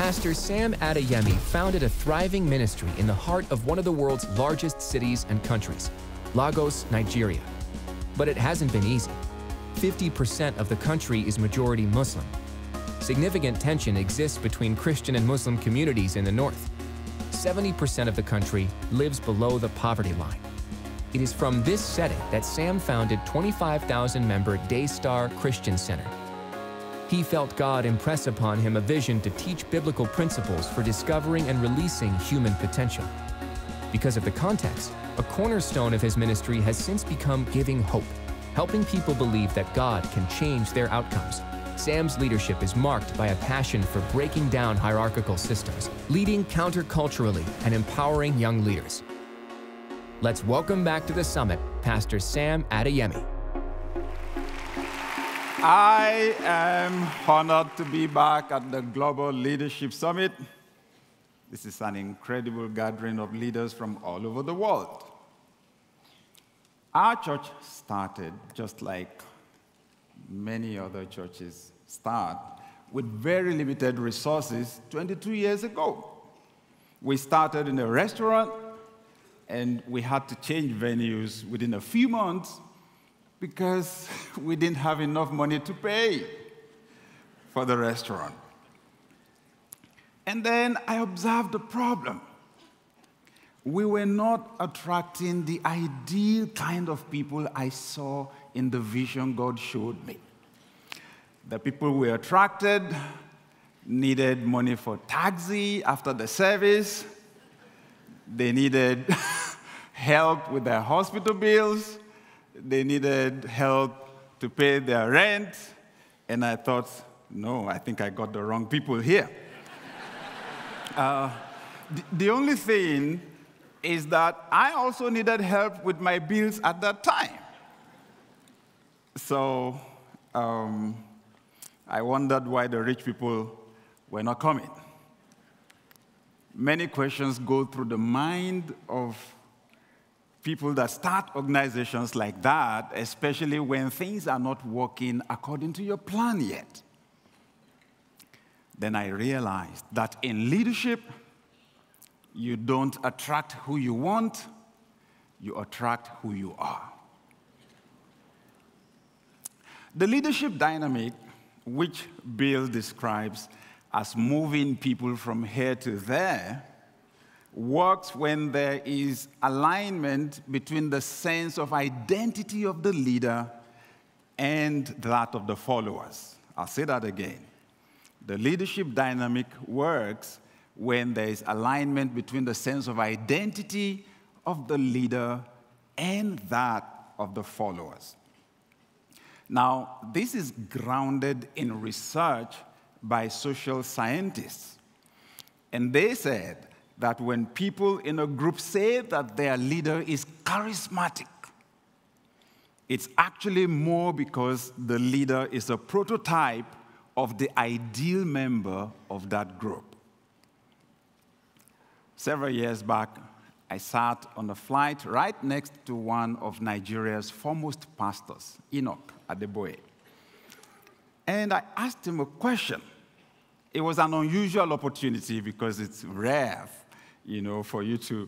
Pastor Sam Adeyemi founded a thriving ministry in the heart of one of the world's largest cities and countries, Lagos, Nigeria. But it hasn't been easy. 50% of the country is majority Muslim. Significant tension exists between Christian and Muslim communities in the north. 70% of the country lives below the poverty line. It is from this setting that Sam founded 25,000-member Daystar Christian Center. He felt God impress upon him a vision to teach biblical principles for discovering and releasing human potential. Because of the context, a cornerstone of his ministry has since become giving hope, helping people believe that God can change their outcomes. Sam's leadership is marked by a passion for breaking down hierarchical systems, leading counterculturally, and empowering young leaders. Let's welcome back to the summit, Pastor Sam Adeyemi. I am honored to be back at the Global Leadership Summit. This is an incredible gathering of leaders from all over the world. Our church started just like many other churches start, with very limited resources 22 years ago. We started in a restaurant, and we had to change venues within a few months because we didn't have enough money to pay for the restaurant. And then I observed a problem. We were not attracting the ideal kind of people I saw in the vision God showed me. The people we attracted needed money for taxi after the service. They needed help with their hospital bills. They needed help to pay their rent. And I thought, no, I think I got the wrong people here. The only thing is that I also needed help with my bills at that time. So I wondered why the rich people were not coming. Many questions go through the mind of people that start organizations like that, especially when things are not working according to your plan yet. Then I realized that in leadership, you don't attract who you want, you attract who you are. The leadership dynamic, which Bill describes as moving people from here to there, works when there is alignment between the sense of identity of the leader and that of the followers. I'll say that again. The leadership dynamic works when there is alignment between the sense of identity of the leader and that of the followers. Now, this is grounded in research by social scientists. And they said that when people in a group say that their leader is charismatic, it's actually more because the leader is a prototype of the ideal member of that group. Several years back, I sat on a flight right next to one of Nigeria's foremost pastors, Enoch Adeboye. And I asked him a question. It was an unusual opportunity because it's rare, for you to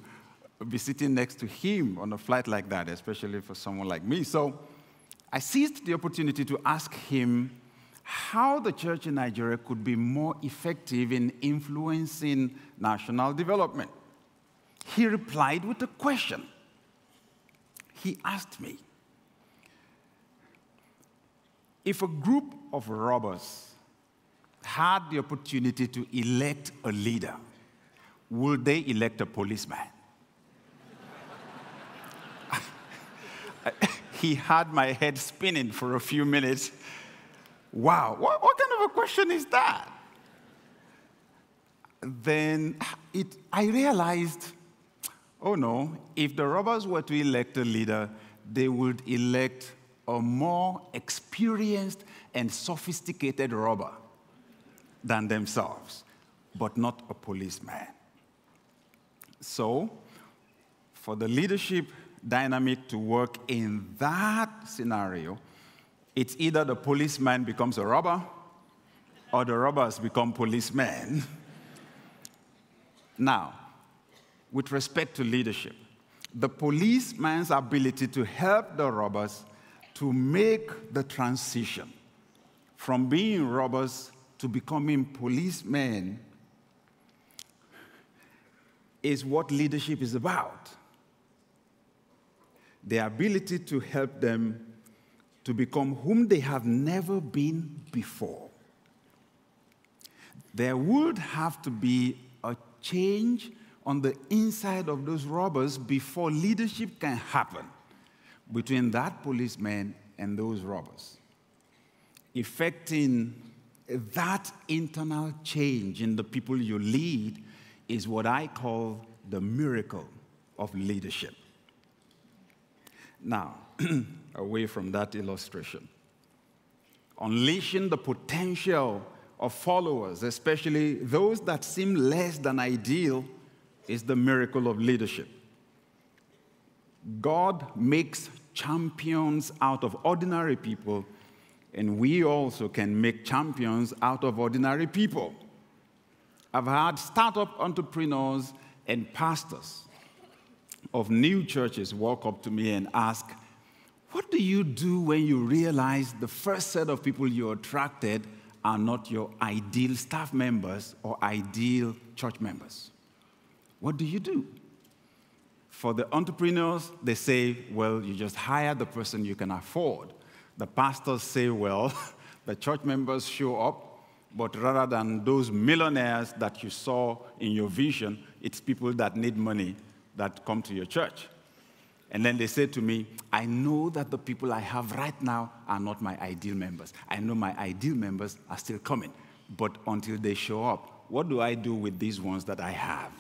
be sitting next to him on a flight like that, especially for someone like me. So I seized the opportunity to ask him how the church in Nigeria could be more effective in influencing national development. He replied with a question. He asked me, if a group of robbers had the opportunity to elect a leader, would they elect a policeman? He had my head spinning for a few minutes. Wow, what kind of a question is that? Then I realized, oh no, if the robbers were to elect a leader, they would elect a more experienced and sophisticated robber than themselves, but not a policeman. So, for the leadership dynamic to work in that scenario, it's either the policeman becomes a robber or the robbers become policemen. Now, with respect to leadership, the policeman's ability to help the robbers to make the transition from being robbers to becoming policemen is what leadership is about. The ability to help them to become whom they have never been before. There would have to be a change on the inside of those robbers before leadership can happen between that policeman and those robbers. Effecting that internal change in the people you lead is what I call the miracle of leadership. Now, away from that illustration, unleashing the potential of followers, especially those that seem less than ideal, is the miracle of leadership. God makes champions out of ordinary people, and we also can make champions out of ordinary people. I've had startup entrepreneurs and pastors of new churches walk up to me and ask, what do you do when you realize the first set of people you attracted are not your ideal staff members or ideal church members? What do you do? For the entrepreneurs, they say, well, you just hire the person you can afford. The pastors say, well, the church members show up, but rather than those millionaires that you saw in your vision, it's people that need money that come to your church. And then they say to me, I know that the people I have right now are not my ideal members. I know my ideal members are still coming. But until they show up, what do I do with these ones that I have?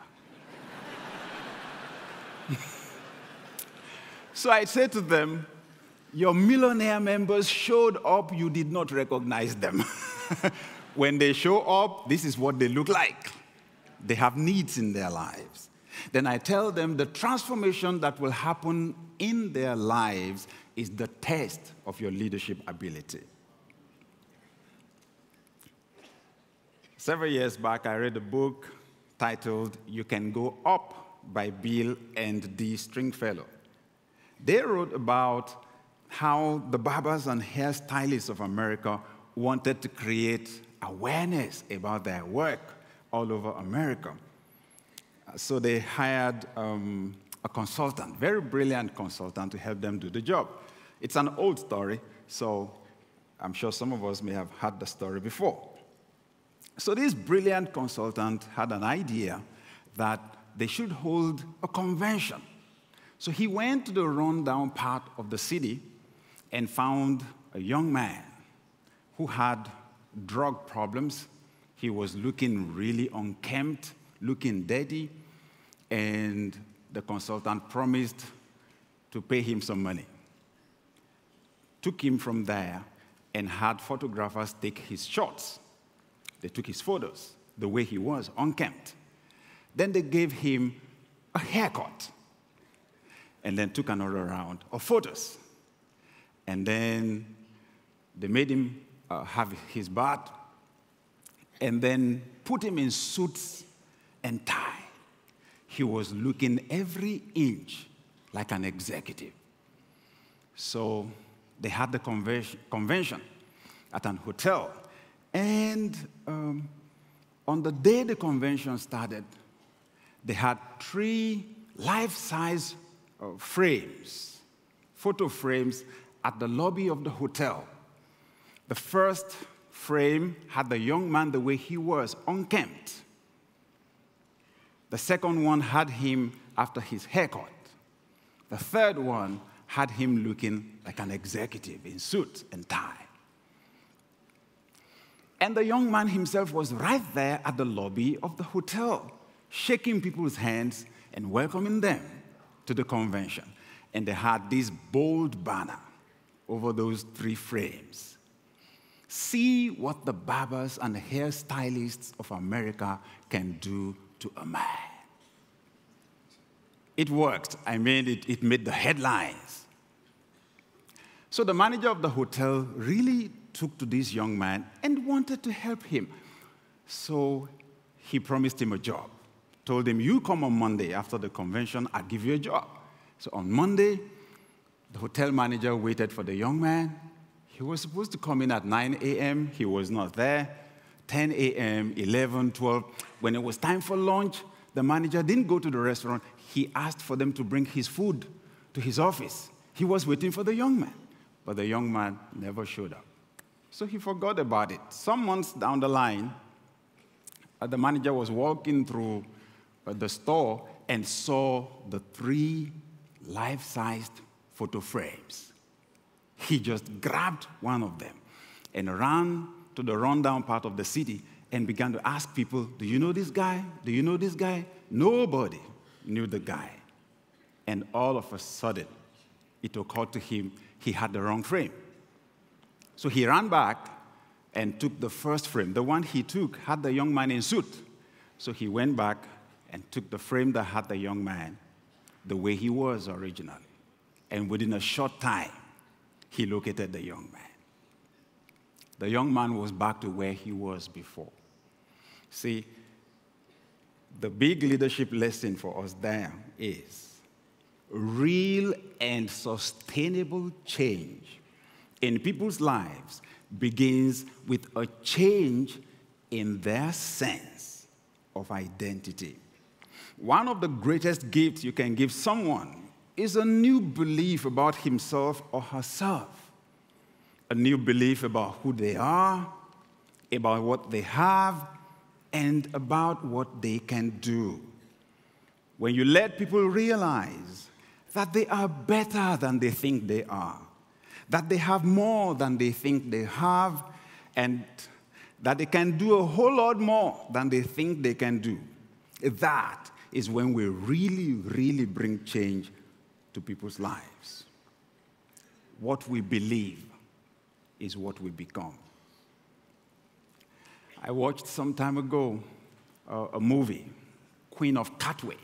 So I say to them, your millionaire members showed up, you did not recognize them. When they show up, this is what they look like. They have needs in their lives. Then I tell them the transformation that will happen in their lives is the test of your leadership ability. Several years back, I read a book titled You Can Go Up by Bill and D. Stringfellow. They wrote about how the barbers and hairstylists of America wanted to create awareness about their work all over America. So they hired a consultant, very brilliant consultant, to help them do the job. It's an old story, so I'm sure some of us may have heard the story before. So this brilliant consultant had an idea that they should hold a convention. So he went to the rundown part of the city and found a young man who had drug problems. He was looking really unkempt, looking dirty, and the consultant promised to pay him some money. Took him from there and had photographers take his shots. They took his photos the way he was, unkempt. Then they gave him a haircut and then took another round of photos. And then they made him have his bath and then put him in suits and tie. He was looking every inch like an executive. So they had the convention at an hotel. And on the day the convention started, they had 3 life-size frames, photo frames, at the lobby of the hotel. The first frame had the young man the way he was, unkempt. The second one had him after his haircut. The third one had him looking like an executive in suit and tie. And the young man himself was right there at the lobby of the hotel, shaking people's hands and welcoming them to the convention. And they had this bold banner over those 3 frames. See what the barbers and hairstylists of America can do to a man. It worked. I mean, it made the headlines. So the manager of the hotel really took to this young man and wanted to help him. So he promised him a job. told him, you come on Monday after the convention, I'll give you a job. So on Monday, the hotel manager waited for the young man. He was supposed to come in at 9 a.m. He was not there. 10 a.m., 11, 12. When it was time for lunch, the manager didn't go to the restaurant. He asked for them to bring his food to his office. He was waiting for the young man, but the young man never showed up. So he forgot about it. Some months down the line, the manager was walking through the store and saw the 3 life-sized photo frames. He just grabbed one of them and ran to the rundown part of the city and began to ask people, do you know this guy? Do you know this guy? Nobody knew the guy. And all of a sudden, it occurred to him he had the wrong frame. So he ran back and took the first frame. The one he took had the young man in suit. So he went back and took the frame that had the young man the way he was originally. And within a short time, he located the young man. The young man was back to where he was before. See, the big leadership lesson for us there is real and sustainable change in people's lives begins with a change in their sense of identity. One of the greatest gifts you can give someone is a new belief about himself or herself, a new belief about who they are, about what they have, and about what they can do. When you let people realize that they are better than they think they are, that they have more than they think they have, and that they can do a whole lot more than they think they can do, that is when we really, really bring change to people's lives. What we believe is what we become. I watched some time ago a movie, Queen of Katwe,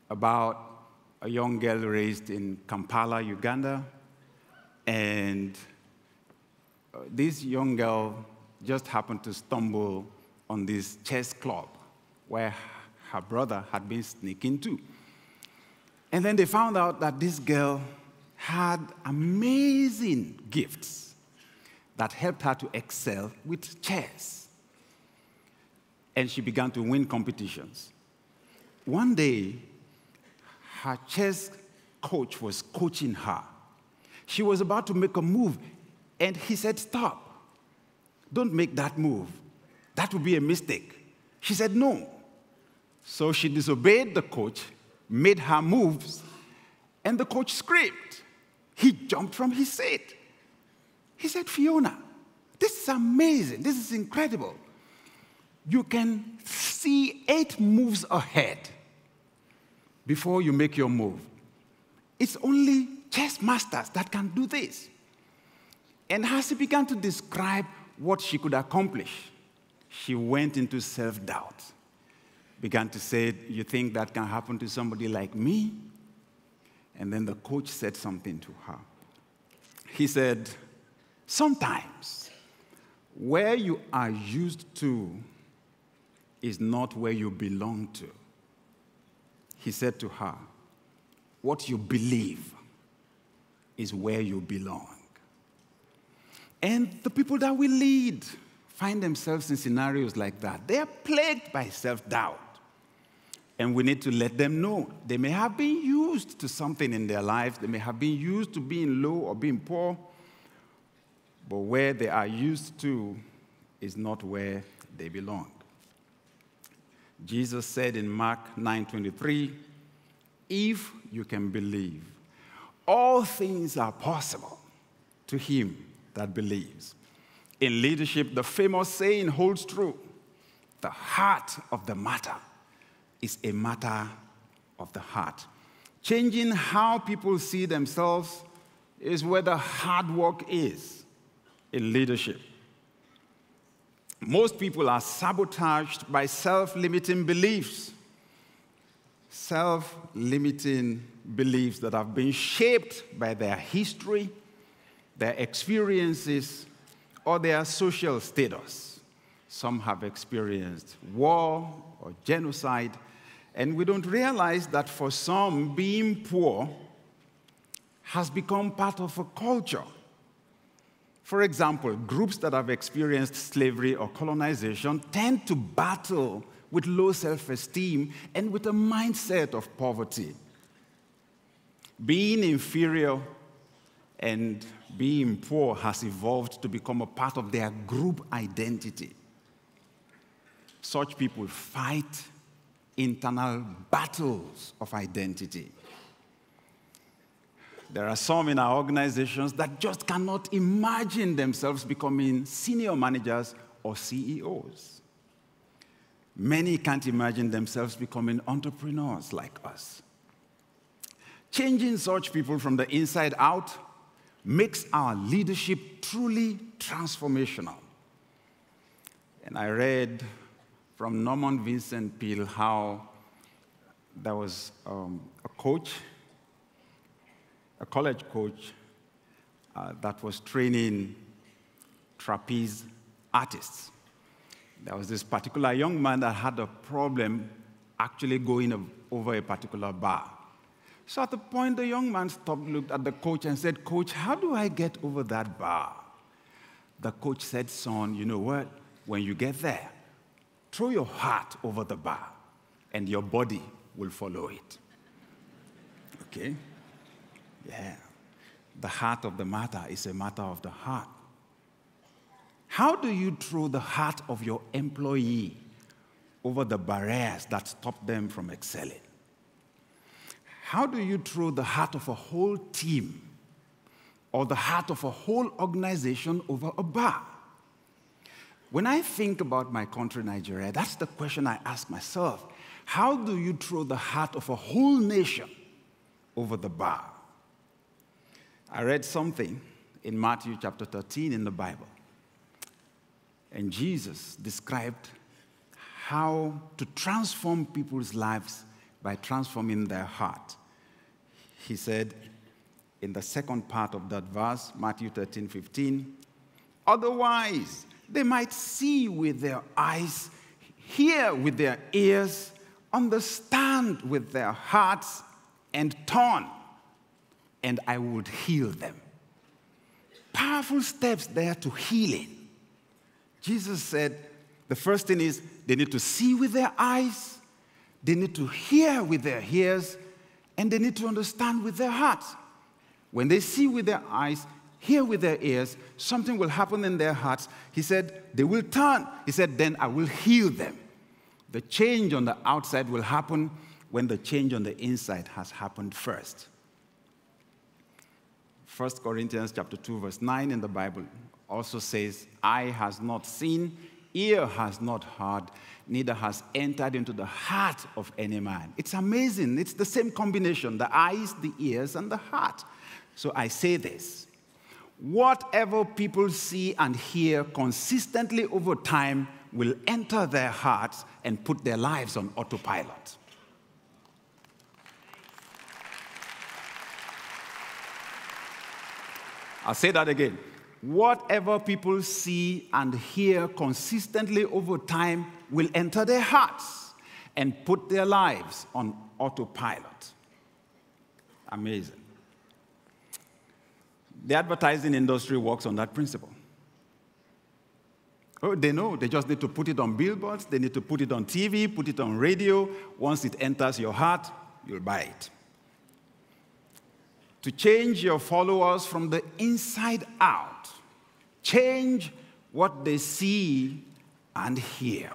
about a young girl raised in Kampala, Uganda. And this young girl just happened to stumble on this chess club where her brother had been sneaking too. And then they found out that this girl had amazing gifts that helped her to excel with chess. And she began to win competitions. One day, her chess coach was coaching her. She was about to make a move, and he said, stop. Don't make that move. That would be a mistake. She said, no. So she disobeyed the coach, made her moves, and the coach screamed. He jumped from his seat. He said, Fiona, this is amazing. This is incredible. You can see 8 moves ahead before you make your move. It's only chess masters that can do this. And as she began to describe what she could accomplish, she went into self-doubt. Began to say, you think that can happen to somebody like me? And then the coach said something to her. He said, sometimes where you are used to is not where you belong to. He said to her, what you believe is where you belong. And the people that we lead find themselves in scenarios like that. They are plagued by self-doubt. And we need to let them know. They may have been used to something in their lives. They may have been used to being low or being poor. But where they are used to is not where they belong. Jesus said in Mark 9:23, if you can believe, all things are possible to him that believes. In leadership, the famous saying holds true. The heart of the matter is a matter of the heart. Changing how people see themselves is where the hard work is in leadership. Most people are sabotaged by self-limiting beliefs. Self-limiting beliefs that have been shaped by their history, their experiences, or their social status. Some have experienced war or genocide, And we don't realize that for some, being poor has become part of a culture. For example, groups that have experienced slavery or colonization tend to battle with low self-esteem and with a mindset of poverty. Being inferior and being poor has evolved to become a part of their group identity. Such people fight internal battles of identity. There are some in our organizations that just cannot imagine themselves becoming senior managers or CEOs. Many can't imagine themselves becoming entrepreneurs like us. Changing such people from the inside out makes our leadership truly transformational. And I read from Norman Vincent Peale how there was a college coach that was training trapeze artists. There was this particular young man that had a problem actually going over a particular bar. So at the point, the young man stopped, looked at the coach, and said, "Coach, how do I get over that bar?" The coach said, "Son, you know what? When you get there, throw your heart over the bar, and your body will follow it." Okay? Yeah. The heart of the matter is a matter of the heart. How do you throw the heart of your employee over the barriers that stop them from excelling? How do you throw the heart of a whole team or the heart of a whole organization over a bar? When I think about my country, Nigeria, that's the question I ask myself. How do you throw the heart of a whole nation over the bar? I read something in Matthew chapter 13 in the Bible. And Jesus described how to transform people's lives by transforming their heart. He said in the second part of that verse, Matthew 13:15, "Otherwise, they might see with their eyes, hear with their ears, understand with their hearts, and turn, and I would heal them." Powerful steps there to healing. Jesus said the first thing is they need to see with their eyes, they need to hear with their ears, and they need to understand with their hearts. When they see with their eyes, hear with their ears, something will happen in their hearts. He said, they will turn. He said, then I will heal them. The change on the outside will happen when the change on the inside has happened first. 1 Corinthians chapter 2, verse 9 in the Bible also says, "Eye has not seen, ear has not heard, neither has entered into the heart of any man." It's amazing. It's the same combination, the eyes, the ears, and the heart. So I say this: whatever people see and hear consistently over time will enter their hearts and put their lives on autopilot. I'll say that again. Whatever people see and hear consistently over time will enter their hearts and put their lives on autopilot. Amazing. The advertising industry works on that principle. Oh, they know. They just need to put it on billboards. They need to put it on TV, put it on radio. Once it enters your heart, you'll buy it. To change your followers from the inside out, change what they see and hear.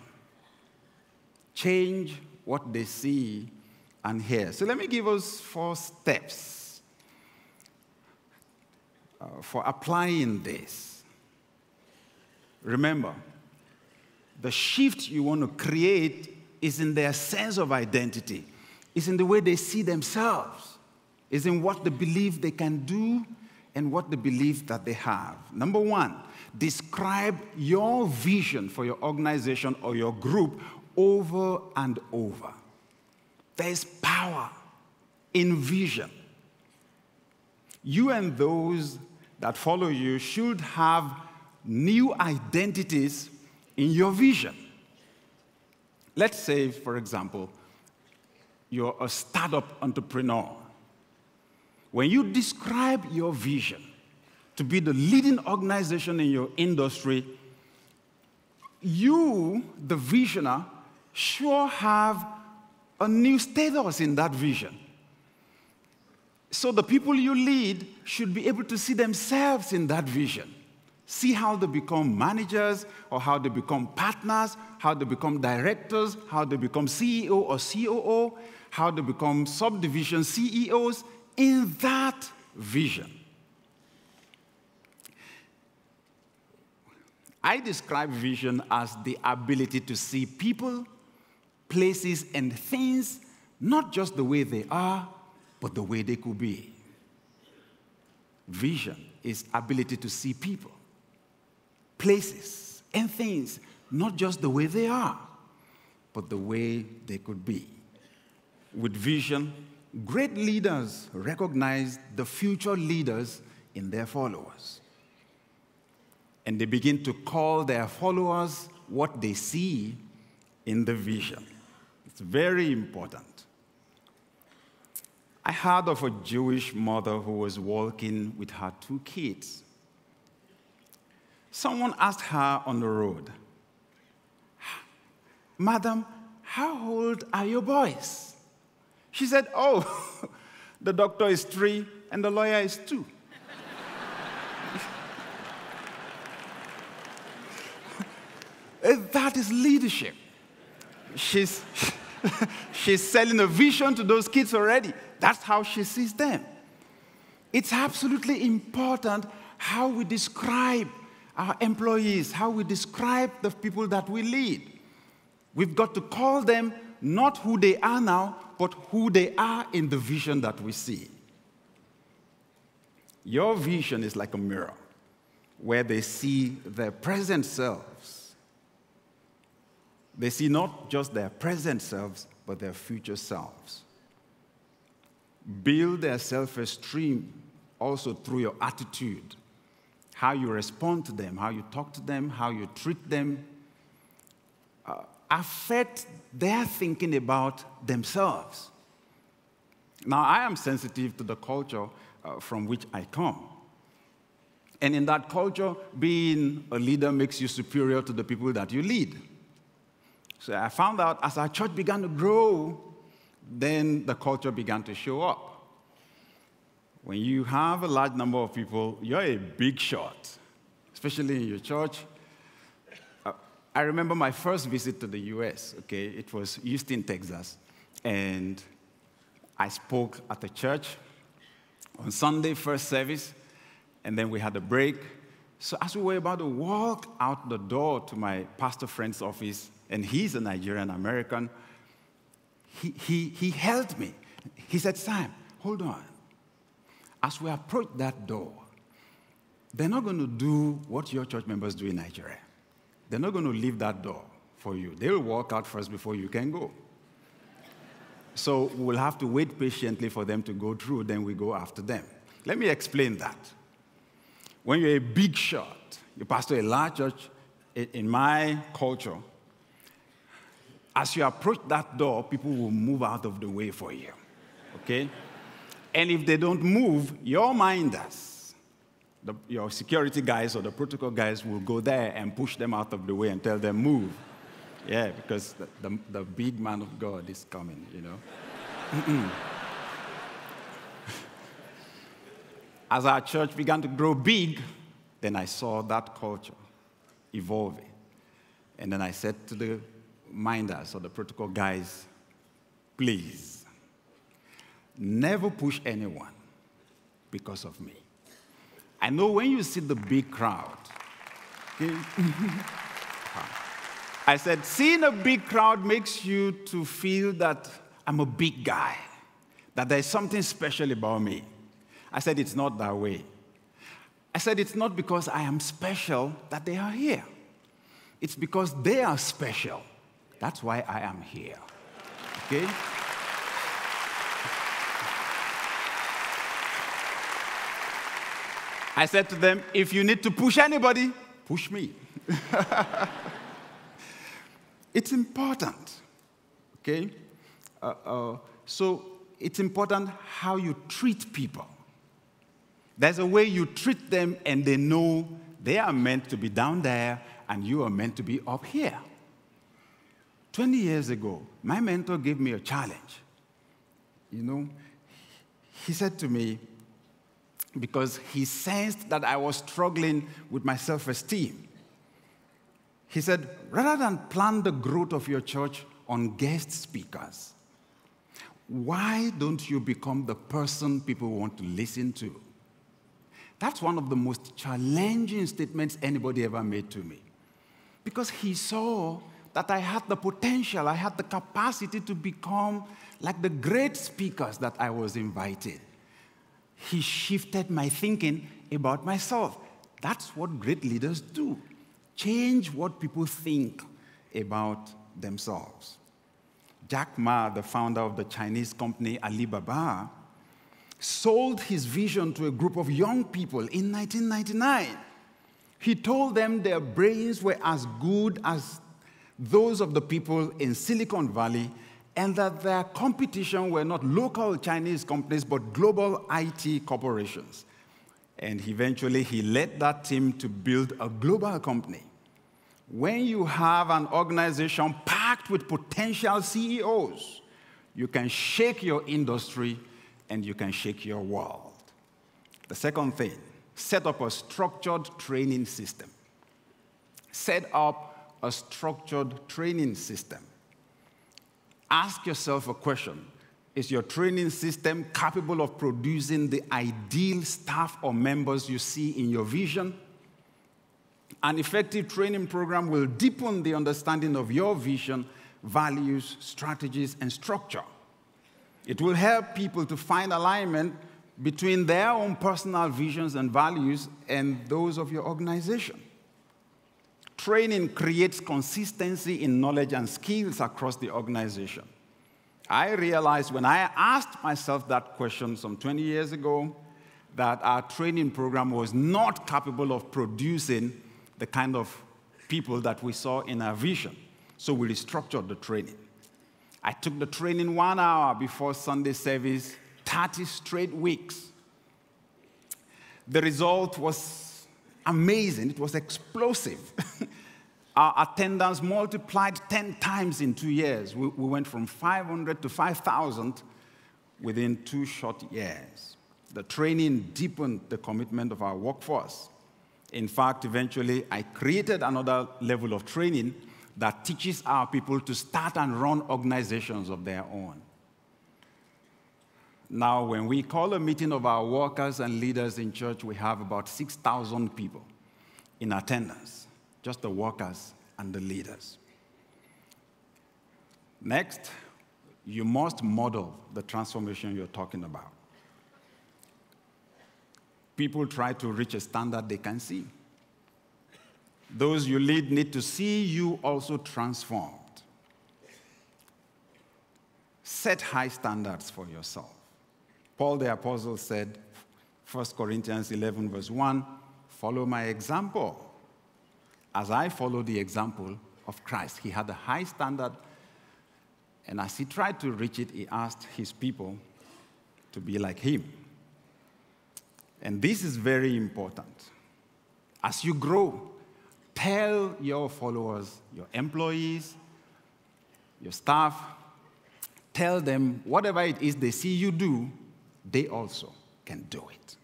Change what they see and hear. So let me give us 4 steps for applying this. Remember, the shift you want to create is in their sense of identity. It's in the way they see themselves. It's in what they believe they can do and what they believe that they have. Number 1, describe your vision for your organization or your group over and over. There is power in vision. You and those that follow you should have new identities in your vision. Let's say, for example, you're a startup entrepreneur. When you describe your vision to be the leading organization in your industry, you, the visioner, sure have a new status in that vision. So the people you lead should be able to see themselves in that vision. See how they become managers, or how they become partners, how they become directors, how they become CEO or COO, how they become subdivision CEOs in that vision. I describe vision as the ability to see people, places, and things not just the way they are, but the way they could be. Vision is ability to see people, places, and things not just the way they are, but the way they could be. With vision, great leaders recognize the future leaders in their followers. And they begin to call their followers what they see in the vision. It's very important. I heard of a Jewish mother who was walking with her 2 kids. Someone asked her on the road, "Madam, how old are your boys?" She said, "Oh, the doctor is 3 and the lawyer is 2. That is leadership. She's selling a vision to those kids already. That's how she sees them. It's absolutely important how we describe our employees, how we describe the people that we lead. We've got to call them not who they are now, but who they are in the vision that we see. Your vision is like a mirror where they see their present selves. They see not just their present selves, but their future selves. Build their self-esteem also through your attitude, how you respond to them, how you talk to them, how you treat them. Affect their thinking about themselves. Now, I am sensitive to the culture from which I come. And in that culture, being a leader makes you superior to the people that you lead. So I found out as our church began to grow, then the culture began to show up. When you have a large number of people, you're a big shot, especially in your church. I remember my first visit to the US, okay? It was Houston, Texas. And I spoke at the church on Sunday, first service, and then we had a break. So as we were about to walk out the door to my pastor friend's office, and he's a Nigerian American, he held me. He said, "Sam, hold on. As we approach that door, they're not going to do what your church members do in Nigeria. They're not going to leave that door for you. They will walk out first before you can go. So we'll have to wait patiently for them to go through, then we go after them." Let me explain that. When you're a big shot, you pastor a large church, in my culture, as you approach that door, people will move out of the way for you, okay? And if they don't move, your minders, your security guys or the protocol guys will go there and push them out of the way and tell them, "Move." Yeah, because the big man of God is coming, you know? As our church began to grow big, then I saw that culture evolving. And then I said to the minders or the protocol guys, "Please, never push anyone because of me." I know when you see the big crowd, okay? I said, seeing a big crowd makes you to feel that I'm a big guy, that there's something special about me. I said, it's not that way. I said, it's not because I am special that they are here. It's because they are special. That's why I am here, okay? I said to them, if you need to push anybody, push me. It's important, okay? So it's important how you treat people. There's a way you treat them, and they know they are meant to be down there, and you are meant to be up here. 20 years ago, my mentor gave me a challenge. You know, he said to me, because he sensed that I was struggling with my self-esteem, he said, rather than plan the growth of your church on guest speakers, why don't you become the person people want to listen to? That's one of the most challenging statements anybody ever made to me. Because he saw that I had the potential, I had the capacity to become like the great speakers that I was invited. He shifted my thinking about myself. That's what great leaders do. Change what people think about themselves. Jack Ma, the founder of the Chinese company Alibaba, sold his vision to a group of young people in 1999. He told them their brains were as good as those of the people in Silicon Valley, and that their competition were not local Chinese companies, but global IT corporations. And eventually, he led that team to build a global company. When you have an organization packed with potential CEOs, you can shake your industry and you can shake your world. The second thing, set up a structured training system. Set up a structured training system. Ask yourself a question. Is your training system capable of producing the ideal staff or members you see in your vision? An effective training program will deepen the understanding of your vision, values, strategies, and structure. It will help people to find alignment between their own personal visions and values and those of your organization. Training creates consistency in knowledge and skills across the organization. I realized when I asked myself that question some 20 years ago that our training program was not capable of producing the kind of people that we saw in our vision. So we restructured the training. I took the training 1 hour before Sunday service, 30 straight weeks. The result was amazing. It was explosive. Our attendance multiplied 10 times in 2 years. We went from 500 to 5,000 within 2 short years. The training deepened the commitment of our workforce. In fact, eventually, I created another level of training that teaches our people to start and run organizations of their own. Now, when we call a meeting of our workers and leaders in church, we have about 6,000 people in attendance, just the workers and the leaders. Next, you must model the transformation you're talking about. People try to reach a standard they can see. Those you lead need to see you also transformed. Set high standards for yourself. Paul the Apostle said, 1 Corinthians 11, verse 1, follow my example as I follow the example of Christ. He had a high standard, and as he tried to reach it, he asked his people to be like him. And this is very important. As you grow, tell your followers, your employees, your staff, tell them whatever it is they see you do, they also can do it.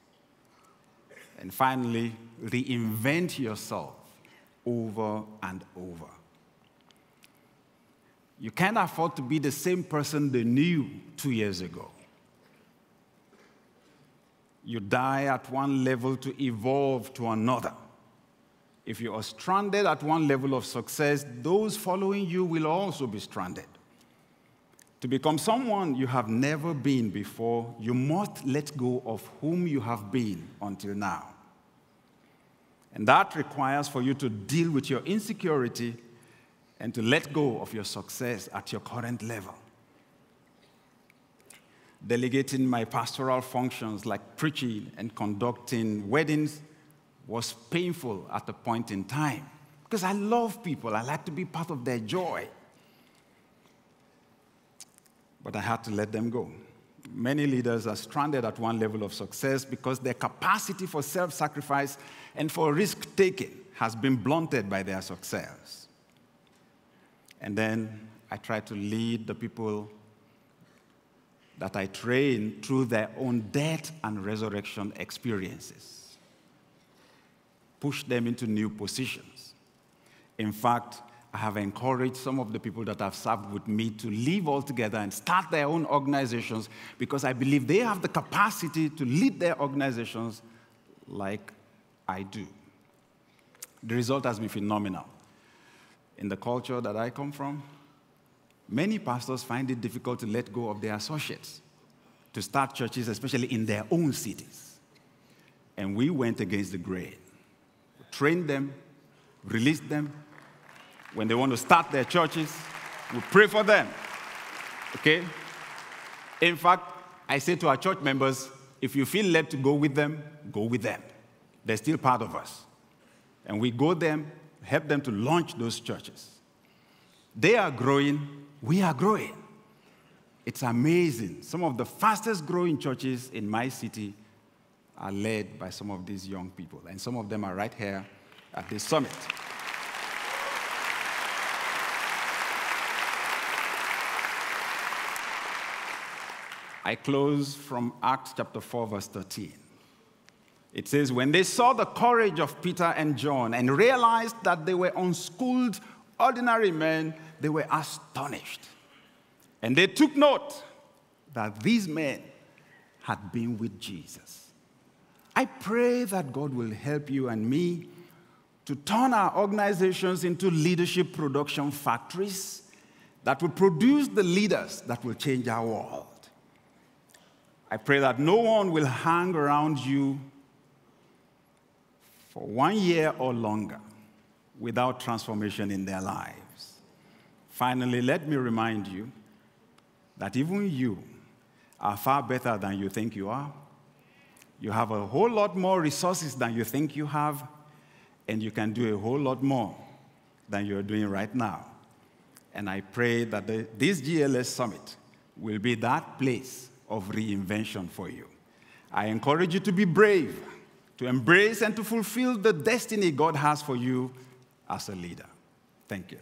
And finally, reinvent yourself over and over. You can't afford to be the same person they knew 2 years ago. You die at one level to evolve to another. If you are stranded at one level of success, those following you will also be stranded. To become someone you have never been before, you must let go of whom you have been until now. And that requires for you to deal with your insecurity and to let go of your success at your current level. Delegating my pastoral functions like preaching and conducting weddings was painful at a point in time because I love people. I like to be part of their joy. but I had to let them go. Many leaders are stranded at one level of success because their capacity for self-sacrifice and for risk-taking has been blunted by their success. And then I try to lead the people that I train through their own death and resurrection experiences. Push them into new positions. In fact, I have encouraged some of the people that have served with me to leave altogether and start their own organizations because I believe they have the capacity to lead their organizations like I do. The result has been phenomenal. In the culture that I come from, many pastors find it difficult to let go of their associates to start churches, especially in their own cities. And we went against the grain. We trained them, released them. When they want to start their churches, we pray for them. Okay? In fact, I say to our church members, if you feel led to go with them, go with them. They're still part of us. And we go them, help them to launch those churches. They are growing, we are growing. It's amazing. Some of the fastest growing churches in my city are led by some of these young people. And some of them are right here at this summit. I close from Acts chapter 4, verse 13. It says, when they saw the courage of Peter and John and realized that they were unschooled, ordinary men, they were astonished. And they took note that these men had been with Jesus. I pray that God will help you and me to turn our organizations into leadership production factories that will produce the leaders that will change our world. I pray that no one will hang around you for 1 year or longer without transformation in their lives. Finally, let me remind you that even you are far better than you think you are. You have a whole lot more resources than you think you have, and you can do a whole lot more than you're doing right now. And I pray that this GLS Summit will be that place of reinvention for you. I encourage you to be brave, to embrace and to fulfill the destiny God has for you as a leader. Thank you.